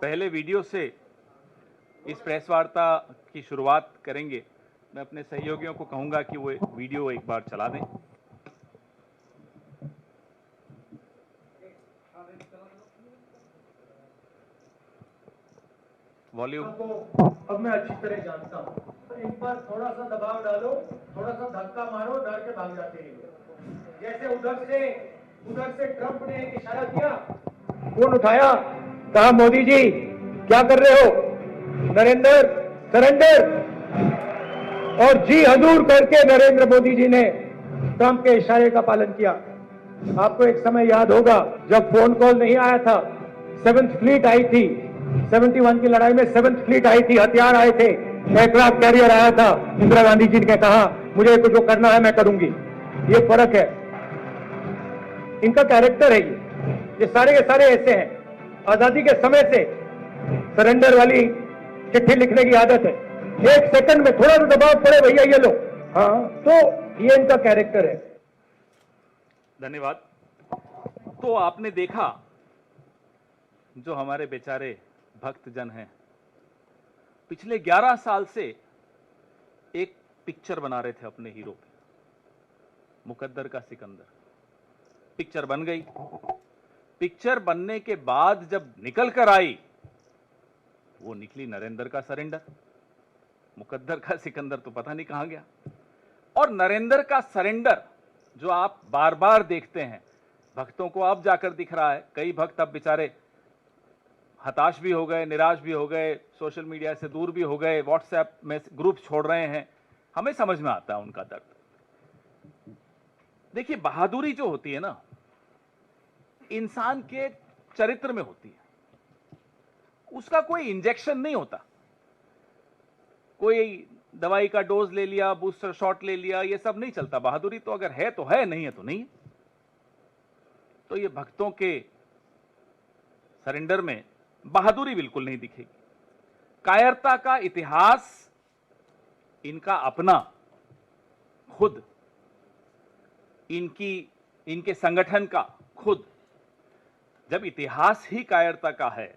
पहले वीडियो से इस प्रेस वार्ता की शुरुआत करेंगे। मैं अपने सहयोगियों को कहूंगा कि वो वीडियो एक बार चला दें। वॉल्यूम। अब मैं अच्छी तरह जानता हूँ, तो इन पर थोड़ा सा दबाव डालो, थोड़ा सा धक्का मारो, डर के भाग जाते हैं। जैसे उधर से ट्रंप ने एक इशारा किया, फोन उठाया, कहा मोदी जी क्या कर रहे हो, नरेंद्र सरेंडर, और जी हजूर करके नरेंद्र मोदी जी ने ट्रंप के इशारे का पालन किया। आपको एक समय याद होगा जब फोन कॉल नहीं आया था, 7th फ्लीट आई थी, 71 की लड़ाई में 7th फ्लीट आई थी, हथियार आए थे, एयरक्राफ्ट कैरियर आया था। इंदिरा गांधी जी ने कहा मुझे कुछ जो करना है मैं करूंगी। ये फर्क है, इनका कैरेक्टर है। ये सारे के सारे ऐसे हैं। आजादी के समय से सरेंडर वाली चिट्ठी लिखने की आदत है, 1 सेकंड में थोड़ा सा दबाव पड़े भैया ये लो, हाँ, तो ये इनका कैरेक्टर है। धन्यवाद। तो आपने देखा जो हमारे बेचारे भक्तजन हैं पिछले 11 साल से एक पिक्चर बना रहे थे अपने हीरो पे, मुकद्दर का सिकंदर। पिक्चर बन गई। पिक्चर बनने के बाद जब निकल कर आई, वो निकली नरेंद्र का सरेंडर। मुकद्दर का सिकंदर तो पता नहीं कहां गया। और नरेंद्र का सरेंडर जो आप बार बार देखते हैं, भक्तों को अब जाकर दिख रहा है। कई भक्त अब बेचारे हताश भी हो गए, निराश भी हो गए, सोशल मीडिया से दूर भी हो गए, व्हाट्सएप में ग्रुप छोड़ रहे हैं। हमें समझ में आता है उनका दर्द। देखिए, बहादुरी जो होती है ना, इंसान के चरित्र में होती है। उसका कोई इंजेक्शन नहीं होता, कोई दवाई का डोज ले लिया, बूस्टर शॉट ले लिया, ये सब नहीं चलता। बहादुरी तो अगर है तो है, नहीं है तो नहीं। तो ये भक्तों के सरेंडर में बहादुरी बिल्कुल नहीं दिखेगी। कायरता का इतिहास इनका अपना, खुद इनके संगठन का खुद। जब इतिहास ही कायरता का है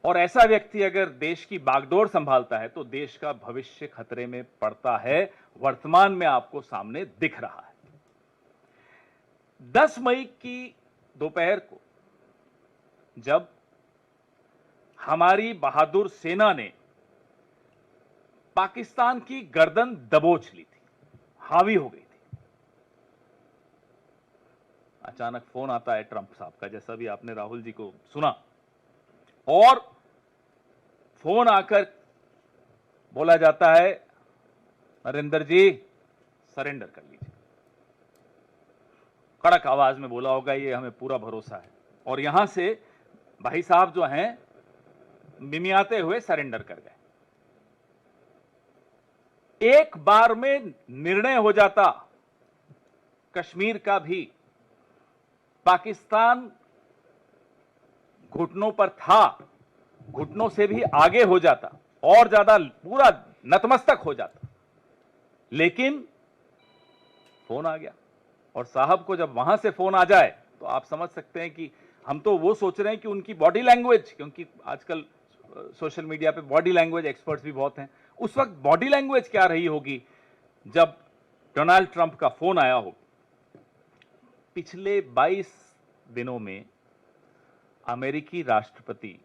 और ऐसा व्यक्ति अगर देश की बागडोर संभालता है, तो देश का भविष्य खतरे में पड़ता है। वर्तमान में आपको सामने दिख रहा है। 10 मई की दोपहर को जब हमारी बहादुर सेना ने पाकिस्तान की गर्दन दबोच ली थी, हावी हो गई थी, अचानक फोन आता है ट्रंप साहब का, जैसा भी आपने राहुल जी को सुना। और फोन आकर बोला जाता है, नरेंद्र जी सरेंडर कर लीजिए। कड़क आवाज में बोला होगा, ये हमें पूरा भरोसा है। और यहां से भाई साहब जो हैं मिमियाते हुए सरेंडर कर गए। एक बार में निर्णय हो जाता कश्मीर का भी। पाकिस्तान घुटनों पर था, घुटनों से भी आगे हो जाता, और ज्यादा पूरा नतमस्तक हो जाता। लेकिन फोन आ गया। और साहब को जब वहां से फोन आ जाए तो आप समझ सकते हैं कि हम तो वो सोच रहे हैं कि उनकी बॉडी लैंग्वेज, क्योंकि आजकल सोशल मीडिया पे बॉडी लैंग्वेज एक्सपर्ट्स भी बहुत हैं, उस वक्त बॉडी लैंग्वेज क्या रही होगी जब डोनाल्ड ट्रंप का फोन आया हो। पिछले 22 दिनों में अमेरिकी राष्ट्रपति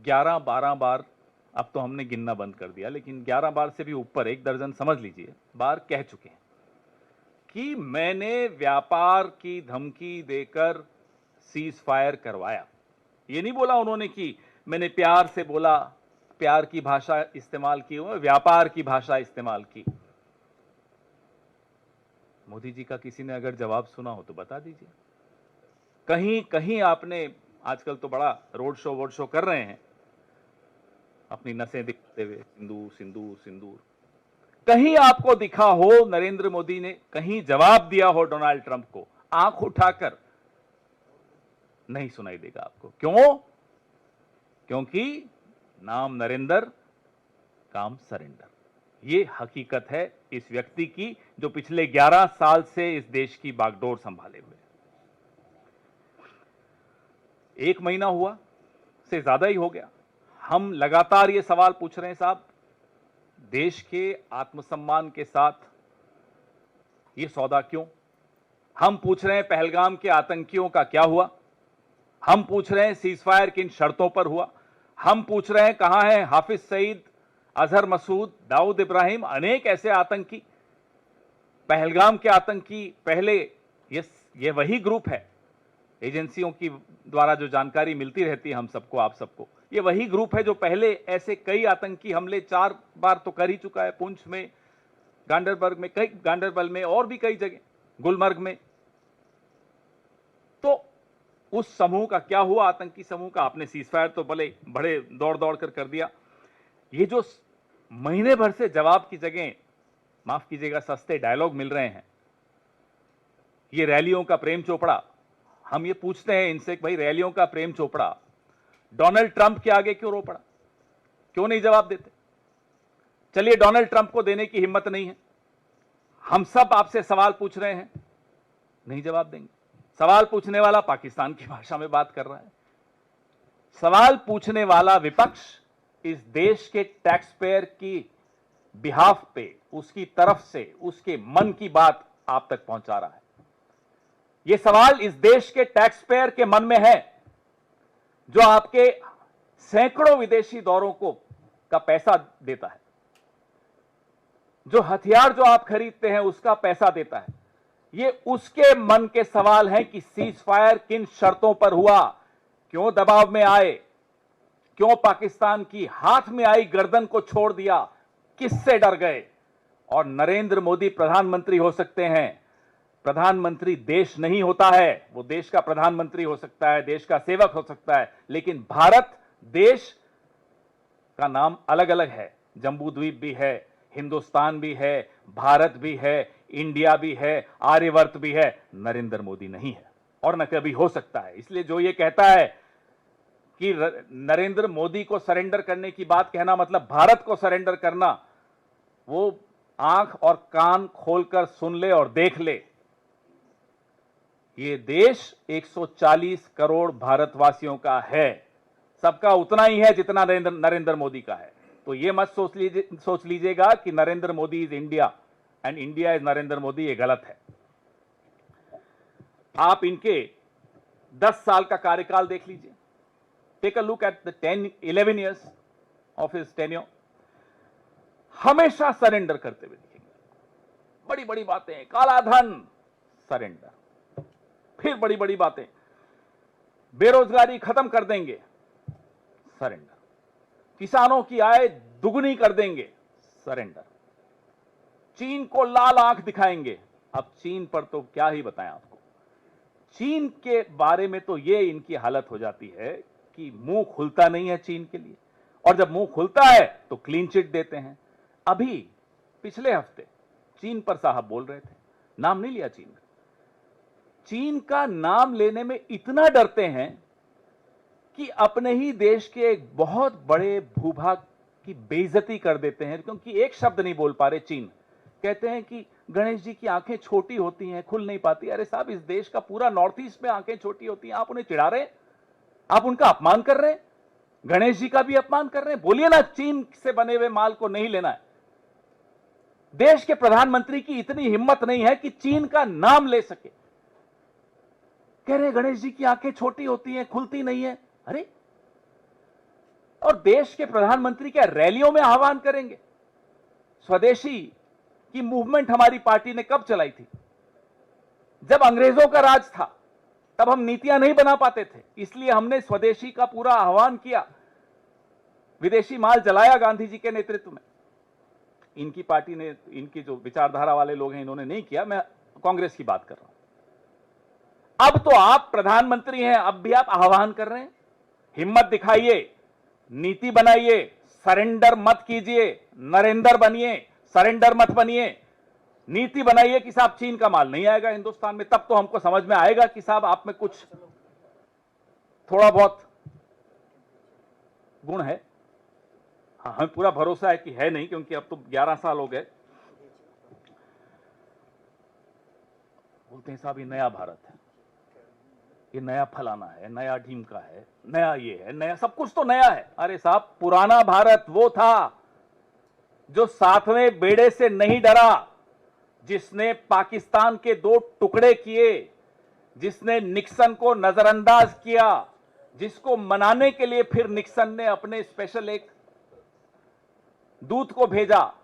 11-12 बार, अब तो हमने गिनना बंद कर दिया, लेकिन 11 बार से भी ऊपर, 1 दर्जन समझ लीजिए, बार कह चुके हैं कि मैंने व्यापार की धमकी देकर सीज फायर करवाया। ये नहीं बोला उन्होंने कि मैंने प्यार से बोला, प्यार की भाषा इस्तेमाल की, व्यापार की भाषा इस्तेमाल की। मोदी जी का किसी ने अगर जवाब सुना हो तो बता दीजिए। कहीं कहीं आपने, आजकल तो बड़ा रोड शो कर रहे हैं, अपनी नसें दिखाते हुए, सिंदूर सिंदूर सिंदूर। कहीं आपको दिखा हो नरेंद्र मोदी ने कहीं जवाब दिया हो डोनाल्ड ट्रंप को, आंख उठाकर? नहीं सुनाई देगा आपको। क्यों? क्योंकि नाम नरेंद्र, काम सरेंडर। ये हकीकत है इस व्यक्ति की जो पिछले 11 साल से इस देश की बागडोर संभाले हुए। 1 महीना हुआ से ज्यादा ही हो गया। हम लगातार ये सवाल पूछ रहे हैं साहब, देश के आत्मसम्मान के साथ ये सौदा क्यों? हम पूछ रहे हैं पहलगाम के आतंकियों का क्या हुआ? हम पूछ रहे हैं सीजफायर किन शर्तों पर हुआ? हम पूछ रहे हैं कहां है हाफिज सईद, अजहर मसूद, दाऊद इब्राहिम, अनेक ऐसे आतंकी, पहलगाम के आतंकी। पहले ये वही ग्रुप है, एजेंसियों की द्वारा जो जानकारी मिलती रहती है हम सबको, आप सबको, ये वही ग्रुप है जो पहले ऐसे कई आतंकी हमले 4 बार तो कर ही चुका है, पुंछ में, गांडरबल में और भी कई जगह, गुलमर्ग में। तो उस समूह का क्या हुआ? आतंकी समूह का आपने सीजफायर तो भले बड़े दौड़ दौड़ कर दिया। ये जो महीने भर से जवाब की जगह, माफ कीजिएगा, सस्ते डायलॉग मिल रहे हैं, ये रैलियों का प्रेम चोपड़ा, हम ये पूछते हैं इनसे कि भाई रैलियों का प्रेम चोपड़ा डोनाल्ड ट्रंप के आगे क्यों रो पड़ा? क्यों नहीं जवाब देते? चलिए, डोनाल्ड ट्रंप को देने की हिम्मत नहीं है, हम सब आपसे सवाल पूछ रहे हैं, नहीं जवाब देंगे। सवाल पूछने वाला पाकिस्तान की भाषा में बात कर रहा है। सवाल पूछने वाला विपक्ष इस देश के टैक्स पेयर की बिहाफ पे, उसकी तरफ से, उसके मन की बात आप तक पहुंचा रहा है। यह सवाल इस देश के टैक्स पेयर के मन में है, जो आपके सैकड़ों विदेशी दौरों का पैसा देता है, जो हथियार जो आप खरीदते हैं उसका पैसा देता है। ये उसके मन के सवाल हैं कि सीज फायर किन शर्तों पर हुआ, क्यों दबाव में आए, क्यों पाकिस्तान की हाथ में आई गर्दन को छोड़ दिया, किससे डर गए? और नरेंद्र मोदी प्रधानमंत्री हो सकते हैं, प्रधानमंत्री देश नहीं होता है, वो देश का प्रधानमंत्री हो सकता है, देश का सेवक हो सकता है, लेकिन भारत देश का नाम अलग अलग है। जम्बू द्वीप भी है, हिंदुस्तान भी है, भारत भी है, इंडिया भी है, आर्यवर्त भी है, नरेंद्र मोदी नहीं है और न कभी हो सकता है। इसलिए जो ये कहता है कि नरेंद्र मोदी को सरेंडर करने की बात कहना मतलब भारत को सरेंडर करना, वो आंख और कान खोलकर सुन ले और देख ले। ये देश 140 करोड़ भारतवासियों का है, सबका उतना ही है जितना नरेंद्र मोदी का है। तो ये मत सोच लीजिएगा कि Narendra Modi is India and India is Narendra Modi, ये गलत है। आप इनके 10 साल का कार्यकाल देख लीजिए, take a look at the 11 years of his tenure. हमेशा सरेंडर करते हुए दिखेंगे, बड़ी बड़ी बातें, काला धन सरेंडर, फिर बड़ी बड़ी बातें, बेरोजगारी खत्म कर देंगे सरेंडर, किसानों की आय दुगनी कर देंगे सरेंडर, चीन को लाल आंख दिखाएंगे। अब चीन पर तो क्या ही बताएं आपको, चीन के बारे में तो ये इनकी हालत हो जाती है कि मुंह खुलता नहीं है चीन के लिए, और जब मुंह खुलता है तो क्लीन चिट देते हैं। अभी पिछले हफ्ते चीन पर साहब बोल रहे थे, नाम नहीं लिया चीन का, चीन का नाम लेने में इतना डरते हैं कि अपने ही देश के एक बहुत बड़े भूभाग की बेइज्जती कर देते हैं, क्योंकि एक शब्द नहीं बोल पा रहे चीन। कहते हैं कि गणेश जी की आंखें छोटी होती हैं, खुल नहीं पाती। अरे साहब, इस देश का पूरा नॉर्थ ईस्ट में आंखें छोटी होती हैं, आप उन्हें चिढ़ा रहे हैं, आप उनका अपमान कर रहे हैं, गणेश जी का भी अपमान कर रहे हैं। बोलिए ना, चीन से बने हुए माल को नहीं लेना है। देश के प्रधानमंत्री की इतनी हिम्मत नहीं है कि चीन का नाम ले सके, कह रहे गणेश जी की आंखें छोटी होती हैं, खुलती नहीं है। अरे, और देश के प्रधानमंत्री क्या रैलियों में आह्वान करेंगे? स्वदेशी की मूवमेंट हमारी पार्टी ने कब चलाई थी? जब अंग्रेजों का राज था, तब हम नीतियां नहीं बना पाते थे, इसलिए हमने स्वदेशी का पूरा आह्वान किया, विदेशी माल जलाया गांधी जी के नेतृत्व में। इनकी पार्टी ने, इनकी जो विचारधारा वाले लोग हैं, इन्होंने नहीं किया। मैं कांग्रेस की बात कर रहा हूं। अब तो आप प्रधानमंत्री हैं, अब भी आप आह्वान कर रहे हैं, हिम्मत दिखाइए, नीति बनाइए, सरेंडर मत कीजिए, नरेंद्र बनिए, सरेंडर मत बनिए। नीति बनाइए कि साहब चीन का माल नहीं आएगा हिंदुस्तान में, तब तो हमको समझ में आएगा कि साहब आप में कुछ थोड़ा बहुत गुण है। हाँ, हमें पूरा भरोसा है कि है नहीं, क्योंकि अब तो 11 साल हो गए। बोलते हैं साहब ये नया भारत है, ये नया फलाना है, नया ढीमका है, नया ये है, नया सब कुछ तो नया है। अरे साहब, पुराना भारत वो था जो सातवें बेड़े से नहीं डरा, जिसने पाकिस्तान के 2 टुकड़े किए, जिसने निक्सन को नजरअंदाज किया, जिसको मनाने के लिए फिर निक्सन ने अपने स्पेशल एक दूत को भेजा,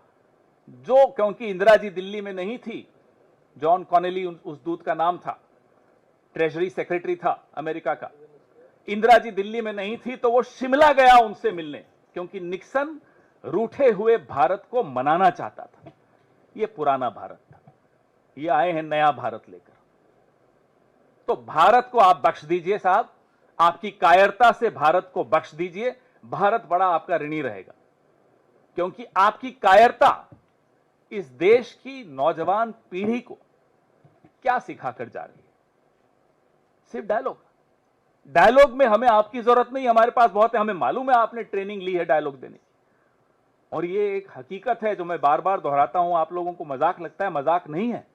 जो क्योंकि इंदिरा जी दिल्ली में नहीं थी, जॉन कॉनेली उस दूत का नाम था, ट्रेजरी सेक्रेटरी था अमेरिका का। इंदिरा जी दिल्ली में नहीं थी तो वो शिमला गया उनसे मिलने, क्योंकि निक्सन रूठे हुए भारत को मनाना चाहता था। ये पुराना भारत था, ये आए हैं नया भारत लेकर। तो भारत को आप बख्श दीजिए साहब, आपकी कायरता से भारत को बख्श दीजिए, भारत बड़ा आपका ऋणी रहेगा। क्योंकि आपकी कायरता इस देश की नौजवान पीढ़ी को क्या सिखाकर जा रही है? सिर्फ डायलॉग में हमें आपकी जरूरत नहीं, हमारे पास बहुत है। हमें मालूम है आपने ट्रेनिंग ली है डायलॉग देने की, और ये एक हकीकत है जो मैं बार बार दोहराता हूं। आप लोगों को मजाक लगता है, मजाक नहीं है।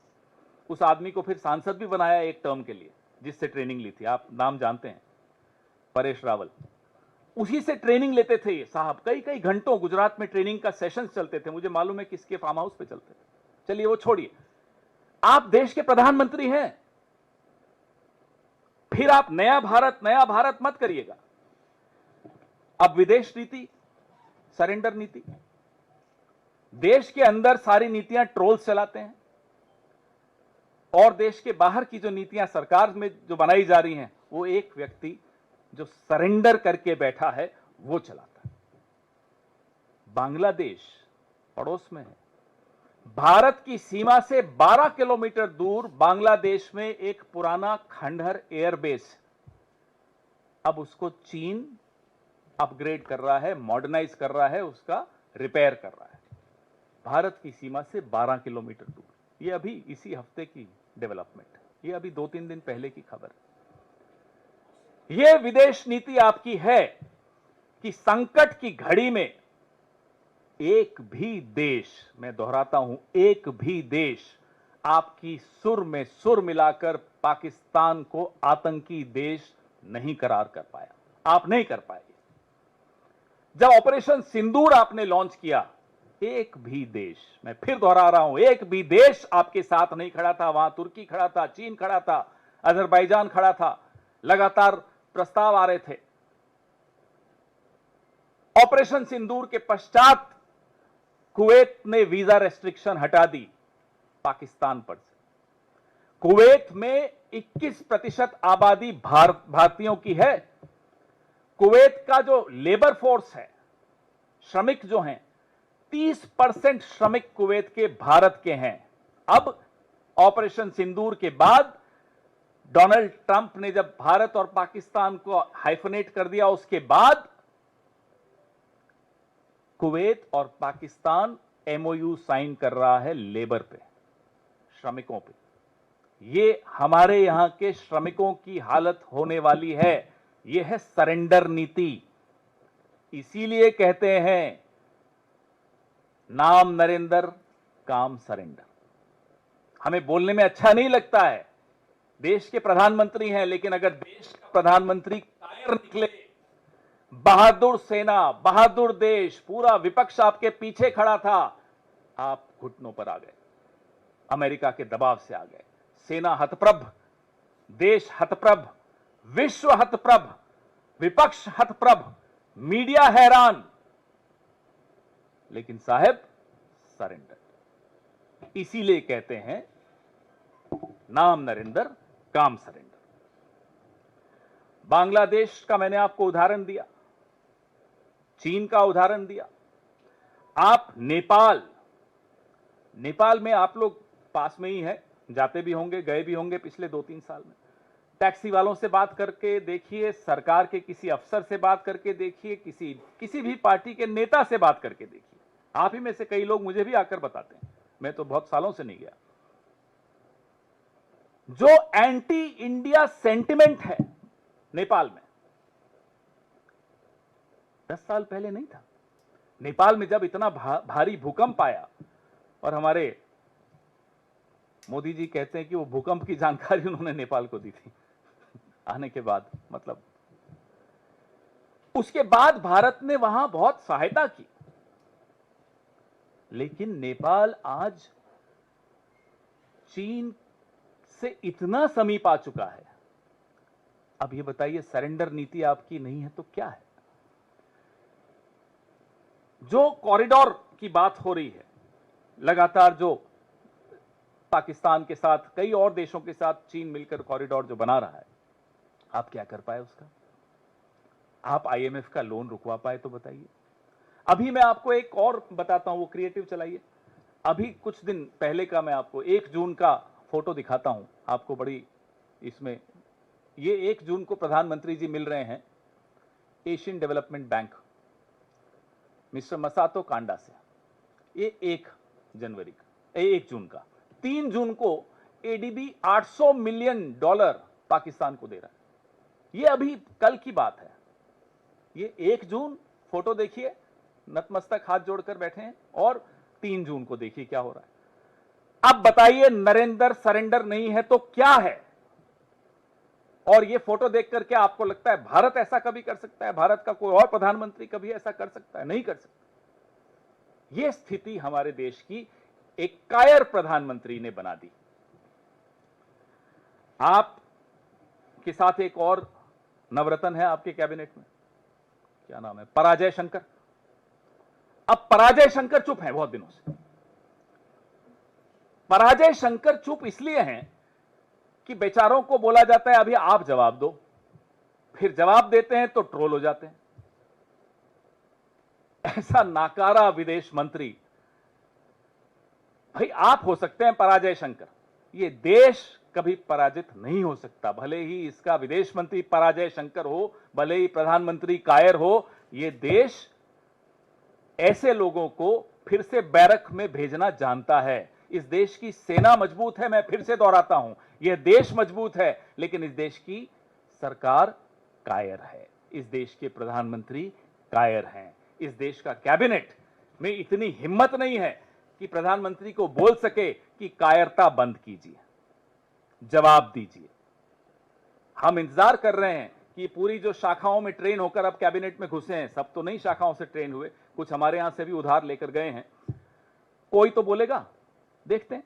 उस आदमी को फिर सांसद भी बनाया एक टर्म के लिए, जिससे ट्रेनिंग ली थी, आप नाम जानते हैं, परेश रावल। उसी से ट्रेनिंग लेते थे ये साहब, कई कई घंटों गुजरात में ट्रेनिंग का सेशन चलते थे। मुझे मालूम है किसके फार्म हाउस पे चलते थे। चलिए वो छोड़िए, आप देश के प्रधानमंत्री हैं, फिर आप नया भारत मत करिएगा। अब विदेश नीति, सरेंडर नीति, देश के अंदर सारी नीतियां ट्रोल्स चलाते हैं, और देश के बाहर की जो नीतियां सरकार में जो बनाई जा रही हैं, वो एक व्यक्ति जो सरेंडर करके बैठा है वो चलाता है। बांग्लादेश पड़ोस में है, भारत की सीमा से 12 किलोमीटर दूर बांग्लादेश में एक पुराना खंडहर एयरबेस, अब उसको चीन अपग्रेड कर रहा है, मॉडर्नाइज कर रहा है, उसका रिपेयर कर रहा है, भारत की सीमा से 12 किलोमीटर दूर। ये अभी इसी हफ्ते की डेवलपमेंट, ये अभी 2-3 दिन पहले की खबर है। ये विदेश नीति आपकी है कि संकट की घड़ी में एक भी देश, मैं दोहराता हूं, एक भी देश आपकी सुर में सुर मिलाकर पाकिस्तान को आतंकी देश नहीं करार कर पाया। आप नहीं कर पाए। जब ऑपरेशन सिंदूर आपने लॉन्च किया, एक भी देश, मैं फिर दोहरा रहा हूं, एक भी देश आपके साथ नहीं खड़ा था। वहां तुर्की खड़ा था, चीन खड़ा था, अजरबैजान खड़ा था, लगातार प्रस्ताव आ रहे थे। ऑपरेशन सिंदूर के पश्चात कुवैत ने वीजा रेस्ट्रिक्शन हटा दी पाकिस्तान पर से। कुवैत में 21% आबादी भारतीयों की है। कुवैत का जो लेबर फोर्स है, श्रमिक जो हैं, 30% श्रमिक कुवैत के भारत के हैं। अब ऑपरेशन सिंदूर के बाद डोनाल्ड ट्रंप ने जब भारत और पाकिस्तान को हाइफनेट कर दिया, उसके बाद कुवैत और पाकिस्तान एमओयू साइन कर रहा है लेबर पे, श्रमिकों पे। ये हमारे यहां के श्रमिकों की हालत होने वाली है। यह है सरेंडर नीति। इसीलिए कहते हैं नाम नरेंद्र, काम सरेंडर। हमें बोलने में अच्छा नहीं लगता है, देश के प्रधानमंत्री हैं, लेकिन अगर देश का प्रधानमंत्री कायर निकले, बहादुर सेना, बहादुर देश, पूरा विपक्ष आपके पीछे खड़ा था, आप घुटनों पर आ गए, अमेरिका के दबाव से आ गए। सेना हतप्रभ, देश हतप्रभ, विश्व हतप्रभ, विपक्ष हतप्रभ, मीडिया हैरान, लेकिन साहब सरेंडर। इसीलिए कहते हैं नाम नरेंद्र, काम सरेंडर। बांग्लादेश का मैंने आपको उदाहरण दिया, चीन का उदाहरण दिया। आप नेपाल में आप लोग पास में ही है, जाते भी होंगे, गए भी होंगे पिछले 2-3 साल में। टैक्सी वालों से बात करके देखिए, सरकार के किसी अफसर से बात करके देखिए, किसी भी पार्टी के नेता से बात करके देखिए। आप ही में से कई लोग मुझे भी आकर बताते हैं, मैं तो बहुत सालों से नहीं गया। जो एंटी इंडिया सेंटिमेंट है नेपाल में, 10 साल पहले नहीं था। नेपाल में जब इतना भारी भूकंप आया, और हमारे मोदी जी कहते हैं कि वो भूकंप की जानकारी उन्होंने नेपाल को दी थी। आने के बाद, मतलब उसके बाद भारत ने वहां बहुत सहायता की, लेकिन नेपाल आज चीन से इतना समीप आ चुका है। अब ये बताइए, सरेंडर नीति आपकी नहीं है तो क्या है? जो कॉरिडोर की बात हो रही है, लगातार जो पाकिस्तान के साथ, कई और देशों के साथ चीन मिलकर कॉरिडोर जो बना रहा है, आप क्या कर पाए उसका? आप आईएमएफ का लोन रुकवा पाए तो बताइए। अभी मैं आपको एक और बताता हूं, वो क्रिएटिव चलाइए। अभी कुछ दिन पहले का मैं आपको 1 जून का फोटो दिखाता हूं आपको, बड़ी इसमें, ये 1 जून को प्रधानमंत्री जी मिल रहे हैं Asian Development Bank mister Masato Kanda से। ये 1 जनवरी का, 1 जून का। 3 जून को एडीबी $800 मिलियन पाकिस्तान को दे रहा है। ये अभी कल की बात है। ये 1 जून फोटो देखिए, नतमस्तक हाथ जोड़कर बैठे हैं, और 3 जून को देखिए क्या हो रहा है। अब बताइए, नरेंद्र सरेंडर नहीं है तो क्या है? और ये फोटो देख करके आपको लगता है भारत ऐसा कभी कर सकता है? भारत का कोई और प्रधानमंत्री कभी ऐसा कर सकता है? नहीं कर सकता। ये स्थिति हमारे देश की एक कायर प्रधानमंत्री ने बना दी। आप के साथ एक और नवरत्न है आपके कैबिनेट में, क्या नाम है? पराजय शंकर। अब पराजय शंकर चुप हैं बहुत दिनों से। पराजय शंकर चुप इसलिए हैं कि बेचारों को बोला जाता है अभी आप जवाब दो, फिर जवाब देते हैं तो ट्रोल हो जाते हैं। ऐसा नाकारा विदेश मंत्री, भाई आप हो सकते हैं पराजय शंकर, ये देश कभी पराजित नहीं हो सकता। भले ही इसका विदेश मंत्री पराजय शंकर हो, भले ही प्रधानमंत्री कायर हो, ये देश ऐसे लोगों को फिर से बैरक में भेजना जानता है। इस देश की सेना मजबूत है, मैं फिर से दोहराता हूं, यह देश मजबूत है, लेकिन इस देश की सरकार कायर है, इस देश के प्रधानमंत्री कायर हैं, इस देश का कैबिनेट में इतनी हिम्मत नहीं है कि प्रधानमंत्री को बोल सके कि कायरता बंद कीजिए, जवाब दीजिए। हम इंतजार कर रहे हैं कि पूरी जो शाखाओं में ट्रेन होकर अब कैबिनेट में घुसे हैं, सब तो नहीं शाखाओं से ट्रेन हुए, कुछ हमारे यहां से भी उधार लेकर गए हैं, कोई तो बोलेगा, देखते हैं।